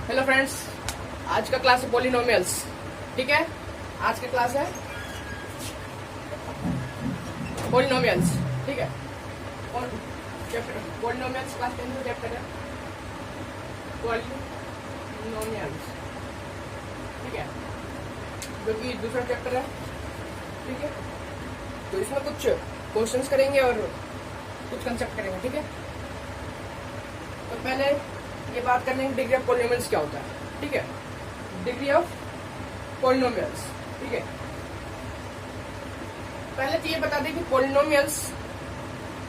Hello friends, आज का class है पॉलिनोमियल्स। ठीक है, आज का क्लास है पॉलिनोमियल्स। ठीक है, पॉलिनोमियल्स क्लास 10 का चैप्टर है पॉलिनोमियल्स। ठीक है, जो कि दूसरा चैप्टर है। ठीक है, तो इसमें कुछ क्वेश्चंस करेंगे और कुछ कंसेप्ट करेंगे। ठीक है, तो पहले ये बात कर लेंगे डिग्री ऑफ पॉलिनोमियल्स क्या होता है। ठीक है, डिग्री ऑफ पॉलिनोमियल्स। ठीक है, पहले तो ये बता दें कि पॉलिनोमियल्स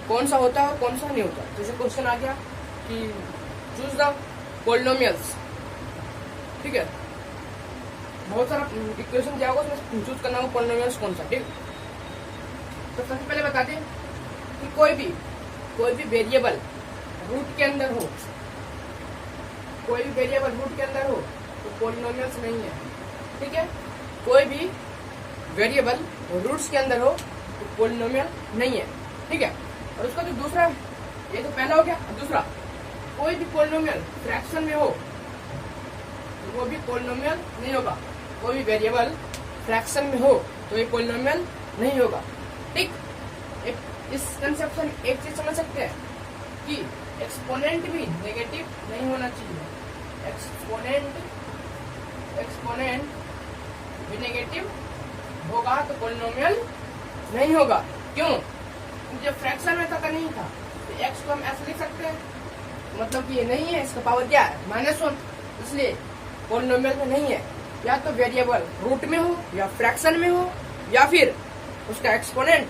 कौन सा होता है और कौन सा नहीं होता। जैसे क्वेश्चन आ गया कि चूज द पॉलिनोमियल्स। ठीक है, बहुत सारा इक्वेशन दिया होगा, उसमें चूज करना होगा पॉलिनोमियल्स कौन सा। ठीक, तो सबसे पहले बता दें कि कोई भी वेरिएबल रूट के अंदर हो, कोई भी वेरिएबल रूट के अंदर हो तो पॉलिनोमियल्स नहीं है। ठीक है, कोई भी वेरिएबल रूट्स के अंदर हो तो पॉलिनोमियल नहीं है। ठीक है, और उसका जो दूसरा, ये तो पहला हो गया। दूसरा, कोई भी पॉलिनोमियल फ्रैक्शन में हो तो वो भी पॉलिनोमियल नहीं होगा। कोई भी वेरिएबल फ्रैक्शन में हो तो ये पॉलिनोमियल नहीं होगा। ठीक, इस कंसेप्ट से एक चीज समझ सकते हैं कि एक्सपोनेंट भी नेगेटिव नहीं होना चाहिए। एक्सपोनेंट भी नेगेटिव होगा तो पॉलिनोमियल नहीं होगा। क्यों? जब फ्रैक्शन में था नहीं था तो एक्स को हम ऐसे लिख सकते हैं, मतलब कि ये नहीं है, इसका पावर क्या है -1, इसलिए पॉलिनोमियल में नहीं है। या तो वेरिएबल रूट में हो या फ्रैक्शन में हो या फिर उसका एक्सपोनेंट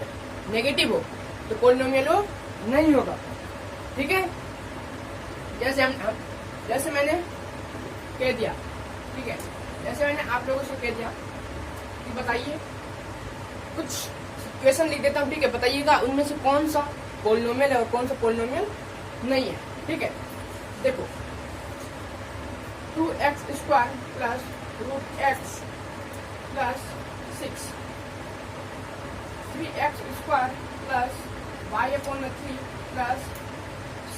नेगेटिव हो तो पॉलिनोमियल हो नहीं होगा। ठीक है, जैसे मैंने कह दिया। ठीक है, जैसे मैंने आप लोगों से कह दिया कि बताइए, कुछ इक्वेशन लिख देता हूँ। ठीक है, बताइएगा उनमें से कौन सा पॉलिनोमियल है और कौन सा पॉलिनोमियल नहीं है। ठीक है, देखो 2x² plus √x plus 6, 3x² plus y/3 plus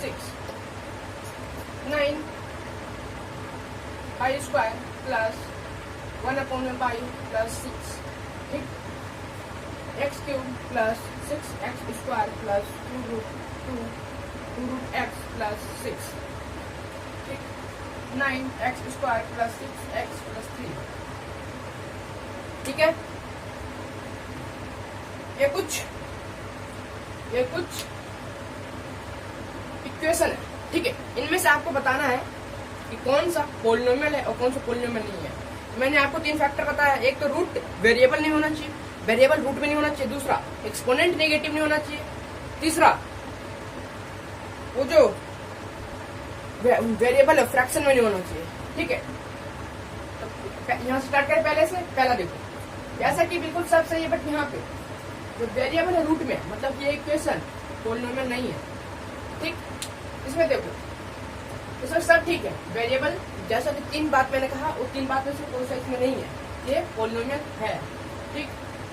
6, 9y² plus 1/5 plus 6। ठीक, x³ plus 6x² plus 2√x plus 6। ठीक, 9x² प्लस 6x प्लस 3। ठीक है, ये कुछ इक्वेशन है। ठीक है, इनमें से आपको बताना है कि कौन सा पॉलिनोमियल है और कौन सा पॉलिनोमियल नहीं है। मैंने आपको 3 फैक्टर बताया। एक तो रूट वेरिएबल नहीं होना चाहिए, वेरिएबल रूट में नहीं होना चाहिए। दूसरा, एक्सपोनेंट नेगेटिव नहीं होना चाहिए। तीसरा, वो जो वेरिएबल है फ्रैक्शन में नहीं होना चाहिए। ठीक है, तो यहाँ स्टार्ट करें पहले से। पहला देखो, जैसा कि बिल्कुल सब सही है, बट यहाँ पे जो वेरिएबल है रूट में, मतलब ये इक्वेशन पॉलिनोमियल नहीं है। ठीक, इसमें देखो, इसमें सब ठीक है। वेरिएबल जैसा कि 3 बात मैंने कहा, वो 3 बात में से कोई सा इसमें नहीं है। ये पॉलिनोमियल है। ठीक,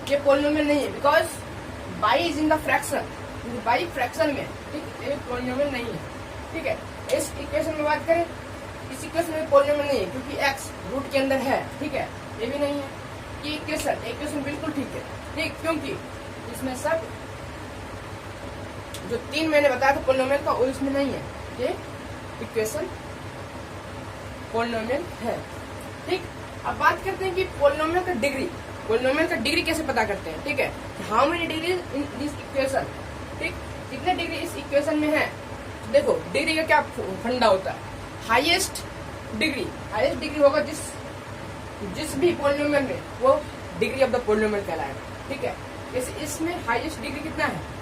ये पॉलिनोमियल नहीं है because by is in the fraction, by fraction में। ठीक, ये पॉलिनोमियल नहीं है। ठीक है, इस इक्वेशन में बात करें, इस इक्वेशन में पॉलिनोमियल नहीं है क्योंकि x रूट के अंदर है। ठीक है, ये भी नहीं है। ये इक्वेशन बिल्कुल ठीक है। ठीक, क्योंकि इसमें सब जो 3 मैंने बताया था पॉलिनोमियल का, वो इसमें नहीं है। ये इक्वेशन पॉलिनोमियल है। ठीक, अब बात करते हैं कि पॉलिनोमियल का डिग्री कैसे पता करते हैं। ठीक है, how many degree in this equation. ठीक, कितने डिग्री इस इक्वेशन में है। देखो, डिग्री का क्या फंडा होता है। हाईएस्ट डिग्री होगा जिस भी पॉलिनोमियल में, वो डिग्री ऑफ द पॉलिनोमियल कहलाएगा। ठीक है, इसमें हाईएस्ट डिग्री कितना है।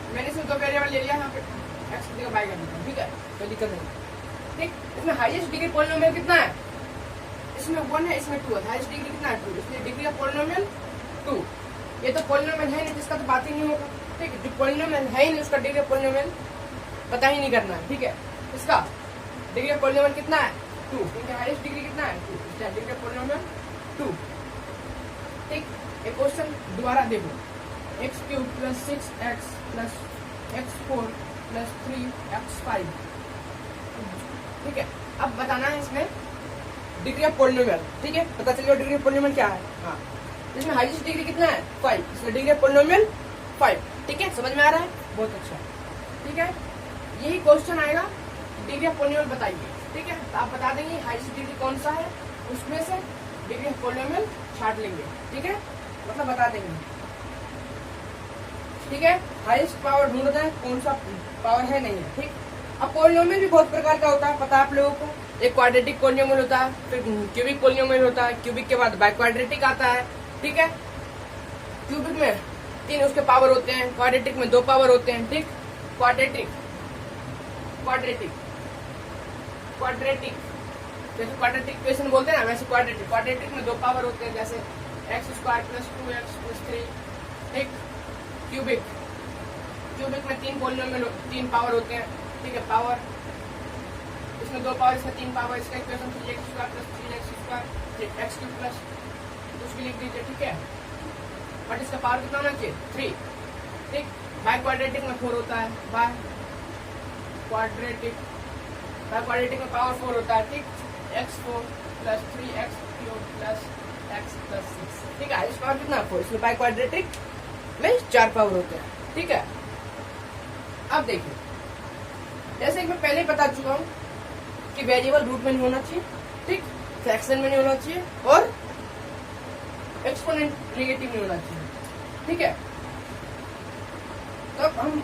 मैंने इसमें 2 वेरिएबल ले लिया, यहाँ पे x की जगह y कर दिया। ठीक है, कोई दिक्कत नहीं। ठीक, इसमें हाईएस्ट डिग्री पॉलिनोमियल कितना है, इसमें 1 है, इसमें 2 है। हाईएस्ट डिग्री कितना है, 2, इसलिए डिग्री ऑफ पॉलिनोमियल 2। ये तो पॉलिनोमियल है नहीं, जिसका तो बात ही नहीं होगा। ठीक, जो पॉलिनोमियल है ही नहीं, उसका डिग्री ऑफ पॉलिनोमियल पता ही नहीं करना है। ठीक है, इसका डिग्री ऑफ पॉलिनोमियल कितना है, 2, क्योंकि हाईएस्ट डिग्री कितना है, 2, इसलिए डिग्री ऑफ पॉलिनोमियल 2। ठीक, एक क्वेश्चन दोबारा देखो, x³ plus 6x plus x4 plus 3x5। ठीक है, अब बताना है इसमें डिग्री ऑफ पोलिनोमियल, ठीक है, पता चलेगा डिग्री ऑफ पोलिनोमियल क्या है। हाँ, इसमें हाईएस्ट डिग्री कितना है 5, इसमें डिग्री ऑफ पोलिनोमियल 5, ठीक है, समझ में आ रहा है, बहुत अच्छा, ठीक है। यही क्वेश्चन आएगा, डिग्री ऑफ पोलिनोमियल बताइए, ठीक है, तो आप बता देंगे हाईएस्ट डिग्री कौन सा है, उसमें से डिग्री ऑफ पोलिनोमियल छाट लेंगे, ठीक है, मतलब बता देंगे, ठीक है। हाईएस्ट पावर ढूंढना है कौन सा पावर है नहीं है, ठीक। अब पोलिनोमियल भी बहुत प्रकार का होता है, पता है आप लोगों को, एक क्वाड्रेटिक पोलिनोमियल होता है, फिर क्यूबिक पोलिनोमियल होता है, क्यूबिक के बाद बाइक्वाड्रेटिक आता है, ठीक है। क्यूबिक में 3 उसके पावर होते हैं, क्वाड्रेटिक में 2 पावर होते हैं, ठीक। क्वाड्रेटिक क्वाड्रेटिक क्वाड्रेटिक जैसे क्वाड्रेटिक इक्वेशन बोलते हैं ना, वैसे क्वाड्रेटिक क्वाड्रेटिक में 2 पावर होते हैं, जैसे x² + 2x + 3, ठीक। क्यूबिक क्यूबिक में 3 पोलिनोमियल 3 पावर होते हैं, ठीक है, पावर इसमें 2 पावर, इसमें 3 पावर, इसका equation 3x² + 3x², x³ plus कुछ भी लिख दीजिए, ठीक है, बट इसका पावर कितना होना चाहिए 3, ठीक। बाय क्वाड्रेटिक में 4 होता है, बाय क्वाड्रेटिक में पावर 4 होता है, ठीक। x4 + 3x³ + x + 6, ठीक है, इस पावर कितना 4, इसमें बाय क्वाड्रेटिक में 4 पावर होते हैं, ठीक है। अब देखिए, जैसे कि मैं पहले ही बता चुका हूं कि वेरिएबल रूट में नहीं होना चाहिए, ठीक, फ्रैक्शन में नहीं होना चाहिए, और एक्सपोनेंट नेगेटिव नहीं होना चाहिए, ठीक है। तो हम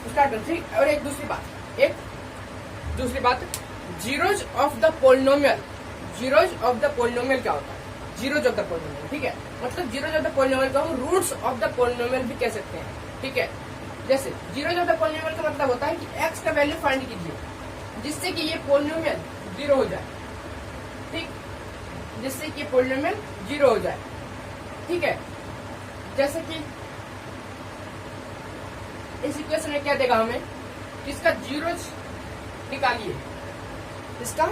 स्टार्ट करते हैं। और एक दूसरी बात, zeros of the polynomial, zeros of the polynomial क्या होता है, जीरोज ऑफ द पोलिनोमियल, ठीक है, मतलब जीरोज ऑफ द पोलिनोमियल को हम रूट्स ऑफ द पोलिनोमियल भी कह सकते हैं, ठीक है। जैसे जीरोज ऑफ द पोलिनोमियल का मतलब होता है कि x का वैल्यू फाइंड कीजिए जिससे कि ये पोलिनोमियल 0 हो जाए, ठीक, जिससे कि पोलिनोमियल 0 हो जाए, ठीक है। जैसे कि इस इक्वेशन में क्या देगा हमें, इसका जीरोज निकालिए, इसका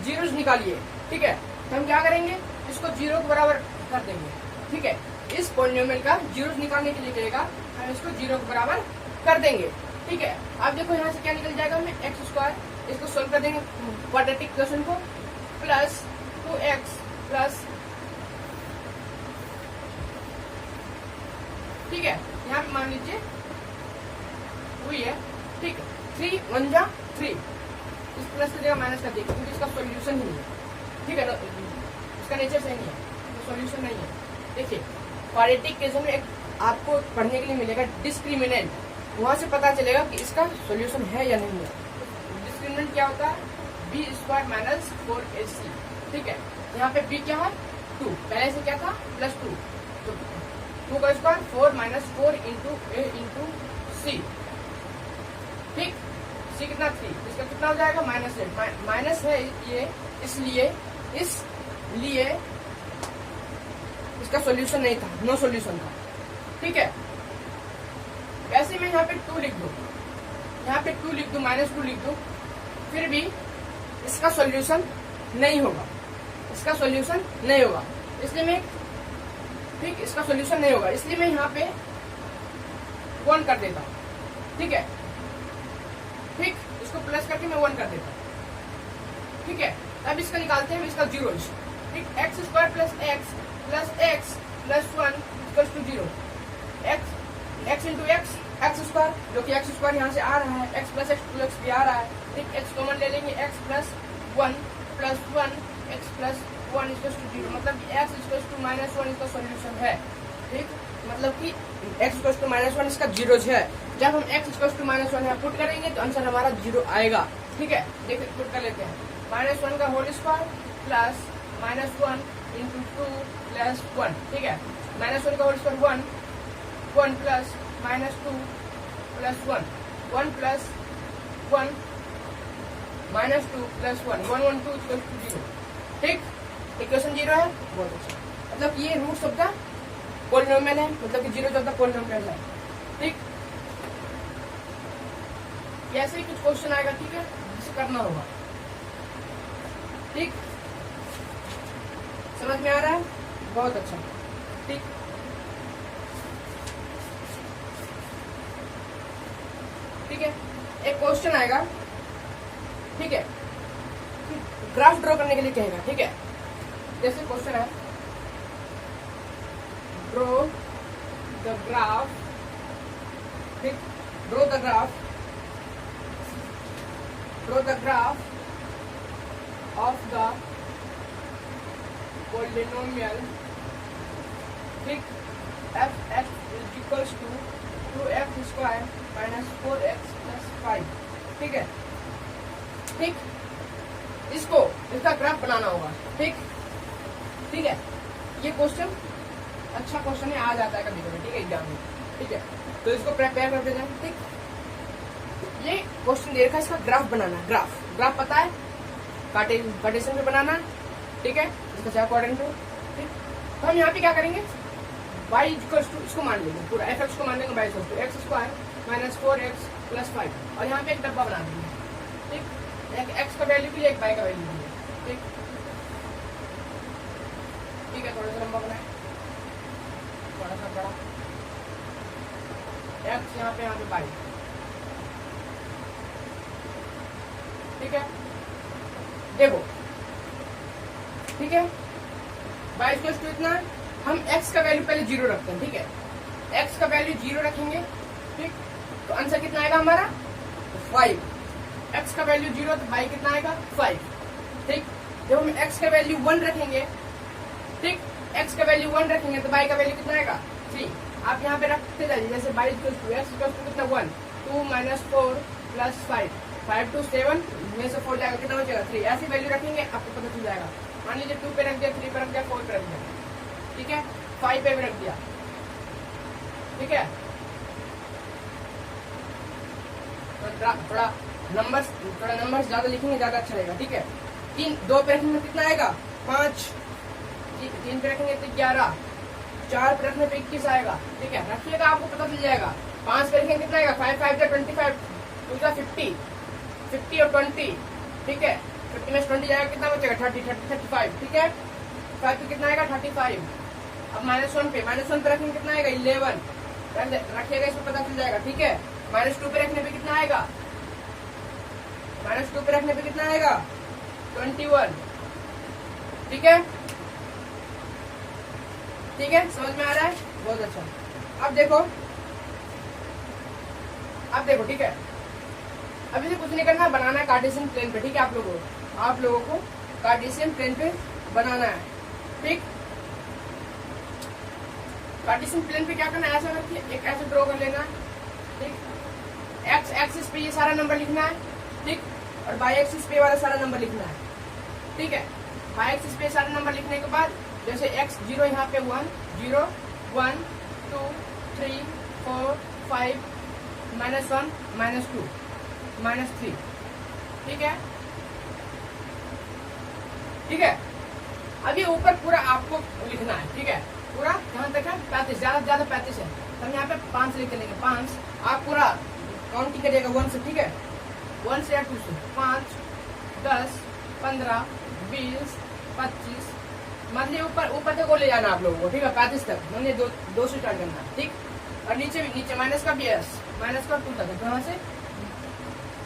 जीरोज निकालिए, ठीक है, तो हम क्या करेंगे, इसको 0 के बराबर कर देंगे, ठीक है। इस पोलिनोमियल का जीरोज निकालने के लिए कहेगा, हम इसको 0 के बराबर कर देंगे, ठीक है। अब देखो यहाँ से क्या निकल जाएगा, हमें x², इसको सोल्व कर देंगे क्वाड्रेटिक इक्वेशन को, प्लस 2x प्लस, ठीक है, यहाँ पे मान लीजिए हुई है, ठीक है, 3 × 1 = 3, इस प्लस की जगह माइनस कर देंगे क्योंकि इसका सॉल्यूशन ही नहीं है, ठीक है, इसका नेचर सही नहीं है, तो सॉल्यूशन नहीं है। देखिए क्वाड्रेटिक इक्वेशन में एक आपको पढ़ने के लिए मिलेगा डिस्क्रिमिनेंट, वहां से पता चलेगा कि इसका सॉल्यूशन है या नहीं है। डिस्क्रिमिनेंट क्या होता है, b² - 4ac, ठीक है, यहाँ पे b क्या है 2, पहले से क्या था +2, तो 2 का स्क्वायर 4 - 4 × a × c, ठीक, c कितना 3, इसका कितना हो जाएगा -8, माइनस है ये, इसलिए इसका सॉल्यूशन नहीं था, नो सॉल्यूशन था, ठीक है। वैसे मैं यहाँ पे 2 लिख दूं, यहाँ पे 2 लिख दूं, -2 लिख दूं, फिर भी इसका सॉल्यूशन नहीं होगा, इसका सॉल्यूशन नहीं होगा, इसलिए मैं, ठीक, इसका सॉल्यूशन नहीं होगा, इसलिए मैं यहाँ पे 1 कर देता हूँ, ठीक है, ठीक, इसको प्लस करके मैं 1 कर देता हूँ, ठीक है। अब इसका निकालते हैं, इसका जीरोज, ठीक, x² + x + x + 1 = 0, x × x² जो कि x² यहाँ से आ रहा है, x + x 2x भी आ रहा है, ठीक, x कॉमन ले लेंगे, x + 1 + 1 x + 1 = 0, मतलब कि x = -1 इसका सॉल्यूशन है, ठीक, मतलब कि x = -1 इसका जीरोज है। जब हम x = -1 यहाँ पुट करेंगे तो आंसर हमारा 0 आएगा, ठीक है। देखिए पुट कर लेते हैं, -1 का होल स्क्वायर प्लस -1 × 2 + 1, ठीक है, -1 का होल स्क्वायर 1 प्लस -2 + 1 प्लस 1 -2 + 1 1 2 = 0, ठीक, इक्वेशन 0 है, बहुत अच्छा, मतलब ये रूट्स ऑफ द पोलिनोमियल है, मतलब कि जीरोज ऑफ द पोलिनोमियल है, ठीक। ऐसे ही कुछ क्वेश्चन आएगा, ठीक है, जिसे करना होगा, ठीक, समझ में आ रहा है, बहुत अच्छा, ठीक। ठीक है, एक क्वेश्चन आएगा, ठीक है, ग्राफ ड्रॉ करने के लिए कहेगा, ठीक है। जैसे क्वेश्चन है ड्रॉ द ग्राफ, ठीक, draw the graph of the polynomial, ठीक, f x is equals to 2x square minus 4x plus 5, ठीक है। ठीक, इसका ग्राफ बनाना होगा, ठीक, ठीक है। ये क्वेश्चन अच्छा क्वेश्चन है, आ जाता है कभी कभी, ठीक है, एग्जाम में, ठीक है। तो इसको प्रिपेयर कर देना, ठीक। ये क्वेश्चन दे रखा है, इसका ग्राफ बनाना, ग्राफ पता है, कार्टेशियन में बनाना, ठीक है, इसका चाहे क्वाड्रेंट हो, ठीक। तो हम यहाँ पे क्या करेंगे, y इक्वल्स टू, इसको मान लेंगे पूरा, f(x) को मान लेंगे y equals to x square minus 4x plus 5, और यहाँ पे एक डब्बा बना देंगे, ठीक। एक x का वैल्यू के लिए, एक y का वैल्यू के लिए, ठीक, ठीक है। थोड़ा सा लंबा बनाए, थोड़ा सा बड़ा, x यहाँ पे y, ठीक है। देखो, ठीक है, y इक्वल्स टू इतना, हम x का वैल्यू पहले 0 रखते हैं, ठीक है। x का वैल्यू 0 रखेंगे, ठीक, तो आंसर कितना आएगा हमारा 5। x का वैल्यू 0 तो y कितना आएगा 5, ठीक। जब हम x का वैल्यू 1 रखेंगे, ठीक, x का वैल्यू 1 रखेंगे तो y का वैल्यू कितना आएगा 3। आप यहाँ पे रखते जाइए, जैसे y equals to x equals to कितना 1, 2 माइनस 4 प्लस 5, 5 to 7 में से 4 जाएगा, कितना बचेगा 3। ऐसी वैल्यू रखेंगे, आपको पता चल जाएगा। मान लीजिए 2 पे रख दिया, 3 पे रख दिया, 4 पे रख दिया, ठीक है, 5 पे भी रख दिया, ठीक है। तो थोड़ा नंबर्स ज्यादा लिखेंगे, ज्यादा अच्छा रहेगा, ठीक है। 2 पे रखेंगे कितना आएगा 5, 3 पे रखेंगे तो 11, 4 पे रखने पे 21 आएगा, ठीक है। रखिएगा, आपको पता चल जाएगा। 5 पे रखेंगे कितना आएगा 5 5 25, 2 50, 50 और 20, ठीक है। 50 में 20 जाएगा, कितना बचेगा 30, 35, ठीक है। 5 पे कितना आएगा 35। अब -1 पे रखेंगे कितना आएगा 11, रखिएगा, इसमें पता चल जाएगा, ठीक है। -2 पे रखने पे कितना आएगा, -2 पे रखने पे कितना आएगा 21, ठीक है, ठीक है। समझ में आ रहा है, बहुत अच्छा। अब देखो, ठीक है। अभी से कुछ नहीं करना, बनाना है कार्टेशियन प्लेन पे, ठीक है। आप लोगों को कार्टेशियन प्लेन पे बनाना है, ठीक। कार्टेशियन प्लेन पे क्या करना है, ऐसा रखिए, एक ऐसे ड्रॉ कर लेना, ठीक। एक्स एक्सिस पे ये सारा नंबर लिखना है, ठीक, और वाई एक्सिस पे वाला सारा नंबर लिखना है, ठीक है। वाई एक्सिस पे सारा नंबर लिखने के बाद जैसे x 0 यहाँ पे 1 0 1 2 3 4 5 -1 -2 -3, ठीक है, ठीक है। अभी ऊपर पूरा आपको लिखना है, ठीक है। पूरा यहाँ तक है 35, ज्यादा 35 है, तो हम यहाँ पे 5 लिख लेंगे। 5 आप पूरा काउंटिंग करिएगा 1 से, ठीक है, 1 से या 2 से, 5 10 15 20 25, मतलब ऊपर तक को ले जाना आप लोगों को, ठीक है, 35 तक, मतलब 2 से स्टार्ट करना, ठीक। और नीचे माइनस का भी है, माइनस का 2 तक है, तो यहाँ से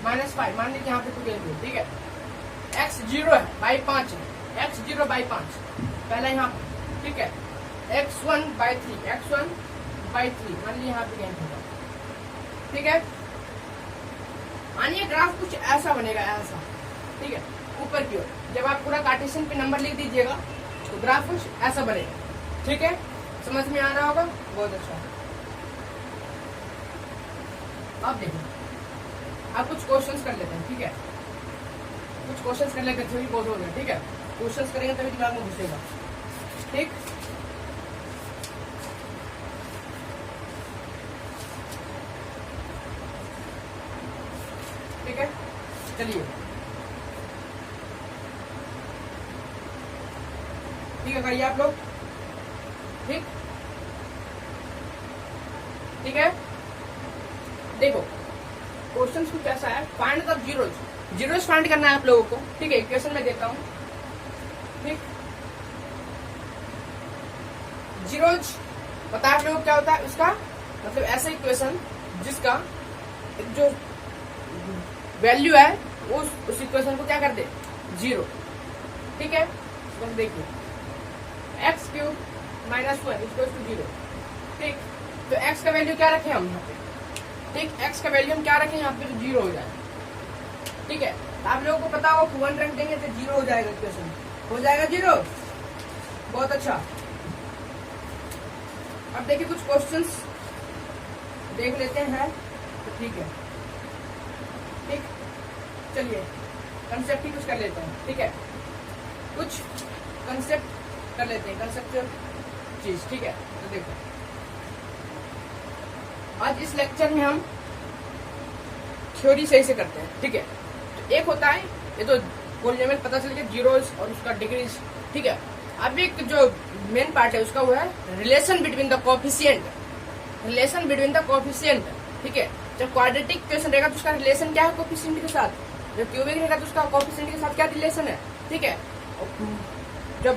-5, मान लीजिए यहाँ पे 2 ले, ठीक है। x 0 है बाई 5 है, x 0 बाई 5 पहला यहाँ, ठीक है। x1 बाई 3 मान लीजिए यहाँ पे गेंद होगा, ठीक है। मानिए ग्राफ कुछ ऐसा बनेगा, ऐसा, ठीक है, ऊपर की ओर। जब आप पूरा कार्टेशियन पे नंबर लिख दीजिएगा तो ग्राफ कुछ ऐसा बनेगा, ठीक है। समझ में आ रहा होगा, बहुत अच्छा। अब देखो, आप कुछ क्वेश्चंस कर लेते हैं, ठीक है, कुछ क्वेश्चंस कर लेते हैं, थोड़ी बहुत हो गया, ठीक है। क्वेश्चंस करेंगे तभी दिमाग में घुसेगा, ठीक। ठीक है, चलिए, ठीक है, करिए आप लोग, ठीक है। देखो क्वेश्चन कुछ ऐसा है, फाइंड द जीरोज फाइंड करना है आप लोगों को, ठीक है। इक्वेशन में देता हूँ, ठीक। जीरोज पता है आप लोगों को क्या होता है, उसका मतलब ऐसा इक्वेशन जिसका जो वैल्यू है वो उस इक्वेशन को क्या कर दे 0, ठीक है, बस देखिए x cube minus 1 equal to 0। ठीक, तो एक्स का वैल्यू क्या रखें हम यहाँ पे, ठीक, एक्स का वैल्यू हम क्या रखें यहाँ पे, तो 0 हो जाए। ठीक है, तो आप लोगों को पता होगा कि 1 रख देंगे तो 0 हो जाएगा, इक्वेशन हो जाएगा 0। बहुत अच्छा। अब देखिए कुछ क्वेश्चंस देख लेते हैं, तो ठीक है, ठीक, चलिए कंसेप्ट ही कुछ कर लेते हैं। ठीक है, कुछ कंसेप्ट कर लेते हैं, कंसेप्चुअल चीज। ठीक है, तो देखो आज इस लेक्चर में हम थ्योरी सही से करते हैं। ठीक है, तो एक होता है ये तो पॉलिनोमियल पता चल गया, जीरोस और उसका डिग्रीज। ठीक है, अब एक जो मेन पार्ट है उसका वो है relation between the coefficient, relation between the coefficient. ठीक है, जब क्वाड्रेटिक इक्वेशन रहेगा तो उसका रिलेशन क्या है कोएफिशिएंट के साथ, जब क्यूबिक रहेगा तो उसका कोएफिशिएंट के साथ क्या रिलेशन है। ठीक है, जब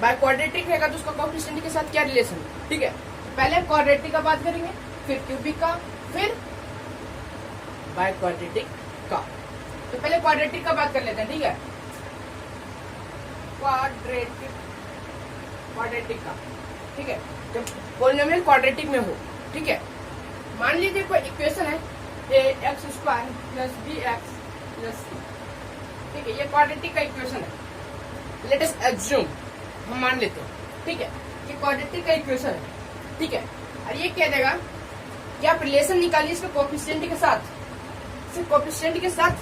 बाय क्वाड्रेटिक रहेगा तो उसका कोएफिशिएंट के साथ क्या रिलेशन है। ठीक है, पहले क्वाड्रेटिक का बात करेंगे, फिर क्यूबिक का, फिर बाय क्वाड्रेटिक का। तो पहले क्वाड्रेटिक का बात कर लेते हैं। ठीक है, क्वाड्रेटिक का। ठीक है, जब पॉलिनोमियल क्वाड्रेटिक में हो। ठीक है, मान लीजिए कोई इक्वेशन है ax² + bx + c। ठीक है, ये क्वाड्रेटिक का इक्वेशन है। लेट अस अज्यूम, हम मान लेते हैं। ठीक है, ये क्वाड्रेटिक का इक्वेशन है। ठीक है, और ये कह देगा कि आप रिलेशन निकालिए इसके कोएफिशिएंट के साथ। इसके कोएफिशिएंट के साथ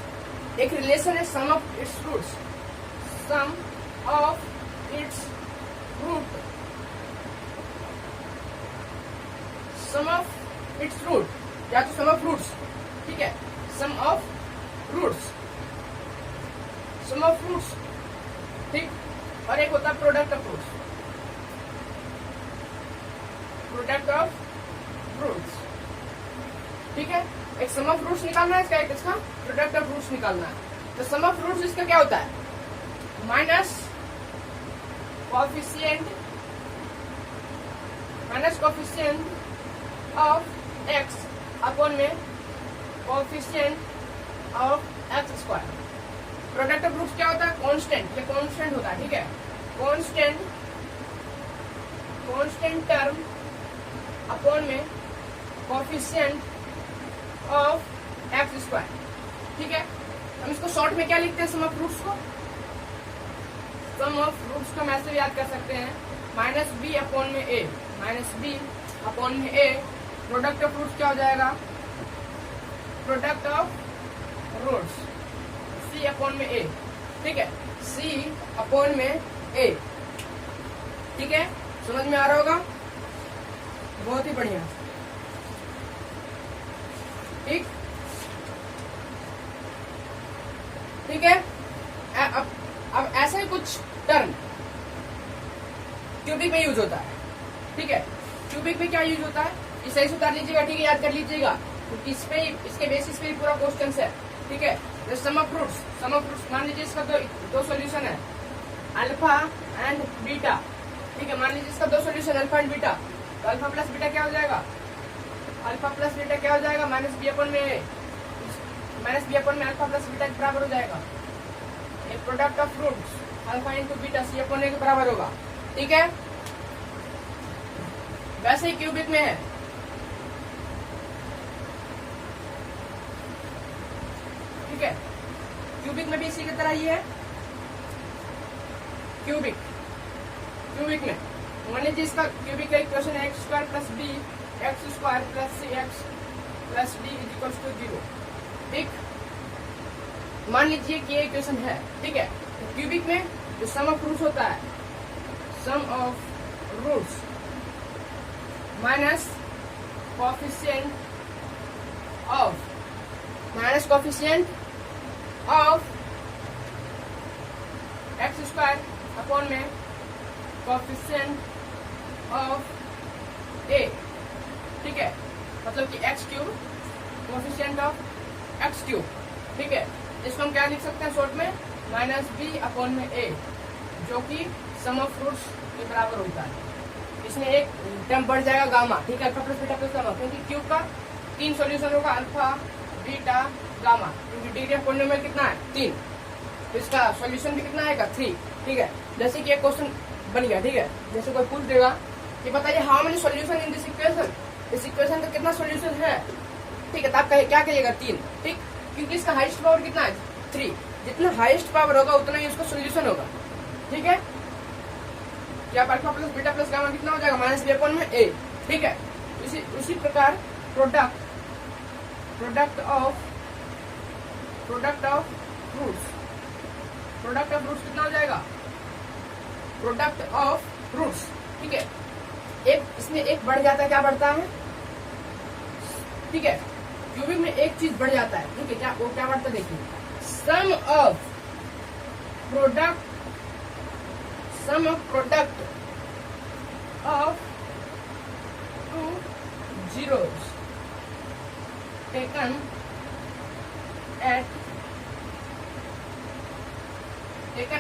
एक रिलेशन है sum of its roots, sum of its root, sum of its root या तो सम ऑफ रूट्स। ठीक है, sum of roots, sum of roots. ठीक, और एक होता है product of roots, product of roots. ठीक है, एक सम ऑफ रूट्स निकालना है इसका, एक इसका प्रोडक्ट ऑफ रूट्स निकालना है। तो सम ऑफ रूट्स इसका क्या होता है, minus coefficient of x upon में coefficient of x²। Product of roots क्या होता है, कांस्टेंट, ये कांस्टेंट होता है। ठीक है, कांस्टेंट टर्म अपॉन में कोएफिशिएंट ऑफ x²। ठीक है, हम इसको शॉर्ट में क्या लिखते हैं, सम ऑफ रूट्स को, सम ऑफ रूट्स को हम ऐसे याद कर सकते हैं -b अपॉन में a, -b अपॉन में a। प्रोडक्ट ऑफ रूट्स क्या हो जाएगा, product of roots c upon में a। ठीक है, c अपॉन में a। ठीक है, समझ में आ रहा होगा, बहुत ही बढ़िया। ठीक, ठीक है, अब ऐसा ही कुछ टर्म क्यूबिक में यूज होता है। ठीक है, क्यूबिक में क्या यूज होता है, इसे सही से उतार लीजिएगा। ठीक है, याद कर लीजिएगा, क्योंकि इस पे इसके बेसिस पे ही पूरा क्वेश्चन है। ठीक है, sum of roots, sum of roots मान लीजिए इसका दो सॉल्यूशन है, अल्फा एंड बीटा। ठीक है, मान लीजिए इसका दो सॉल्यूशन अल्फा एंड बीटा, तो अल्फा प्लस बीटा क्या हो जाएगा, अल्फा प्लस बीटा क्या हो जाएगा, -b अपॉन में अल्फा प्लस बीटा के बराबर हो जाएगा। एक product of roots alpha into beta c upon a के बराबर होगा। ठीक है, वैसे ही क्यूबिक में है। ठीक है, क्यूबिक में भी इसी की तरह ही है। क्यूबिक में मान लीजिए इसका क्यूबिक का इक्वेशन है x² + b x² + cx + d = 0। ठीक, मान लीजिए कि ये इक्वेशन है। ठीक है, तो क्यूबिक में जो सम ऑफ रूट्स होता है, sum of roots minus coefficient of x² upon में कोएफिशिएंट ऑफ a। ठीक है, मतलब कि x³ कोएफिशिएंट ऑफ x³। ठीक है, इसको हम क्या लिख सकते हैं शॉर्ट में, -b अपॉन में a, जो कि सम ऑफ रूट्स के बराबर होता है। इसमें एक टर्म बढ़ जाएगा गामा। ठीक है, alpha plus beta plus gamma, क्योंकि क्यूब का 3 सॉल्यूशन होगा, अल्फा बीटा गामा, क्योंकि डिग्री ऑफ पॉलिनोमियल कितना है 3, तो इसका सॉल्यूशन भी कितना आएगा 3। ठीक है, जैसे कि एक क्वेश्चन बन गया, ठीक है, जैसे कोई पूछ देगा कि बताइए how many solution in this equation, इस इक्वेशन का कितना सॉल्यूशन है, ठीक है, तो आप क्या कहिएगा 3, ठीक, क्योंकि इसका हाईएस्ट पावर कितना है 3, जितना हाईएस्ट पावर होगा उतना ही उसका सॉल्यूशन होगा, ठीक है। क्या alpha plus beta plus gamma कितना हो जाएगा माइनस बी अपॉन में ए, ठीक है। उसी प्रकार प्रोडक्ट ऑफ रूट्स कितना हो जाएगा, प्रोडक्ट ऑफ रूट्स, ठीक है, एक इसमें एक बढ़ जाता है, क्या बढ़ता है, ठीक है, क्यूबिक में एक चीज बढ़ जाता है, ठीक है, क्या वो क्या बढ़ता है देखिए, sum of product of two zeros taken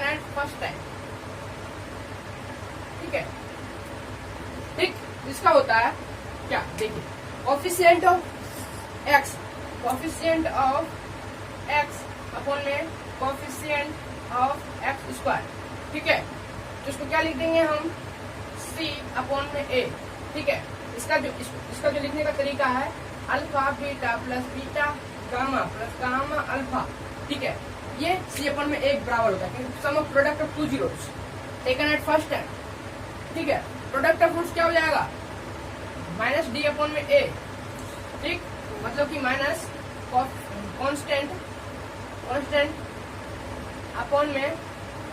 at first time, ठीक है, ठीक, इसका होता है क्या देखिए, कोफिशिएंट ऑफ एक्स अपॉन में कोफिशिएंट ऑफ एक्स स्क्वायर, ठीक है, तो इसको क्या लिख देंगे हम सी अपॉन में ए, ठीक है। इसका जो लिखने का तरीका है alpha beta plus beta gamma plus gamma alpha, ठीक है, ये सी अपॉन में एक बराबर होता है, क्योंकि sum of product of two zeros taken at first time, ठीक है, प्रोडक्ट ऑफ रूट्स क्या हो जाएगा माइनस डी अपॉन में ए, ठीक, मतलब कि माइनस कांस्टेंट अपॉन में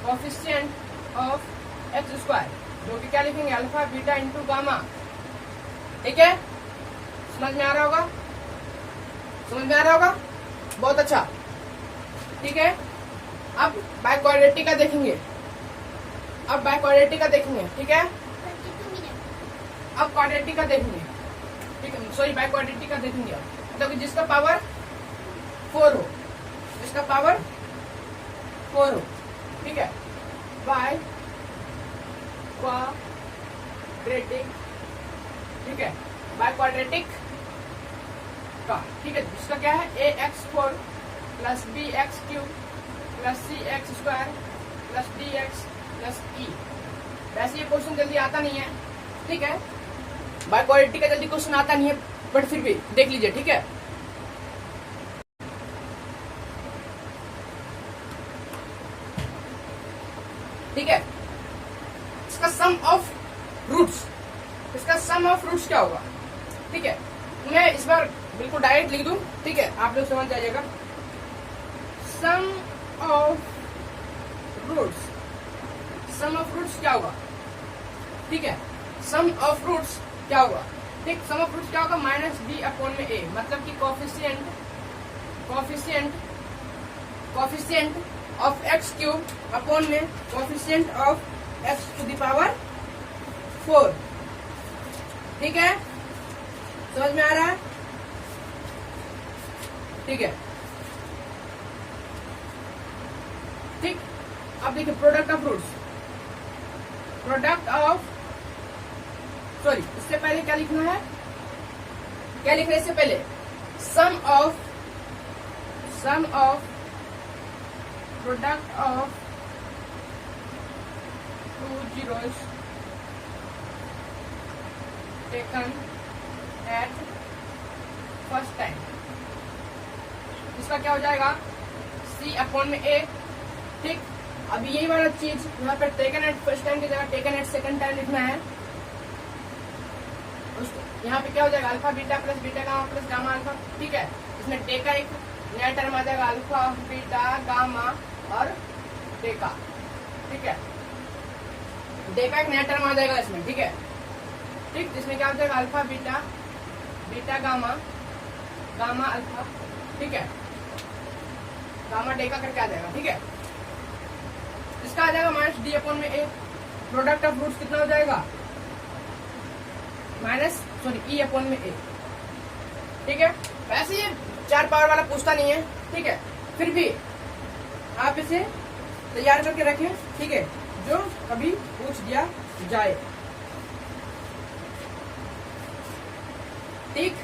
कोफिशिएंट ऑफ एक्स स्क्वायर, जो कि क्या लिखेंगे अल्फा बीटा इंटू गामा, ठीक है, समझ में आ रहा होगा, बहुत अच्छा, ठीक है। अब बाय क्वाड्रेटिक का देखेंगे, ठीक है, अब क्वाड्रेटिक का देखेंगे, ठीक है, सॉरी बाय क्वाड्रेटिक का देखेंगे, मतलब जिसका पावर 4 हो, ठीक है, बाय क्वाड्रेटिक, ठीक है, बाय क्वाड्रेटिक का, ठीक है, इसका क्या है ax4 plus bx3 plus cx2 plus dx plus e, वैसे ये क्वेश्चन जल्दी आता नहीं है, ठीक है, बाय क्वाड्रेटिक का जल्दी क्वेश्चन आता नहीं है, बट फिर भी देख लीजिए, ठीक है। ठीक है, इसका सम ऑफ रूट्स क्या होगा, ठीक है, मैं इस बार बिल्कुल डायरेक्ट लिख दूं, ठीक है, आप लोग समझ जाइएगा, सम ऑफ रूट्स क्या होगा, ठीक है, सम ऑफ रूट्स क्या होगा, ठीक, सम ऑफ रूट्स क्या होगा माइनस बी अपॉन में ए, मतलब कि coefficient of x cube upon में coefficient of x to the power 4, ठीक है, समझ में आ रहा है, ठीक है, ठीक। अब देखिए प्रोडक्ट ऑफ रूट्स, इससे पहले क्या लिखना है, इससे पहले sum of product of two zeros taken at first time, इसका क्या हो जाएगा सी अपॉन में ए, ठीक। अभी यही वाला चीज यहाँ पे टेकन एट फर्स्ट टाइम की जगह टेकन एट सेकंड टाइम लिखना है, यहाँ पे क्या हो जाएगा alpha beta plus beta gamma plus gamma alpha, ठीक है, इसमें टेका एक नया टर्म आ जाएगा अल्फा बीटा गामा और टेका, ठीक है, टेका एक नया टर्म आ जाएगा इसमें, ठीक है, ठीक, जिसमें क्या हो जाएगा alpha beta beta gamma gamma alpha, ठीक है, गामा टेका करके आ जाएगा, ठीक है, इसका आ जाएगा माइनस डी अपॉन में ए, प्रोडक्ट ऑफ रूट्स कितना हो जाएगा ई अपॉन में ए, ठीक है। वैसे ये 4 पावर वाला पूछता नहीं है, ठीक है, फिर भी आप इसे तैयार करके रखें, ठीक है, जो कभी पूछ दिया जाए, ठीक।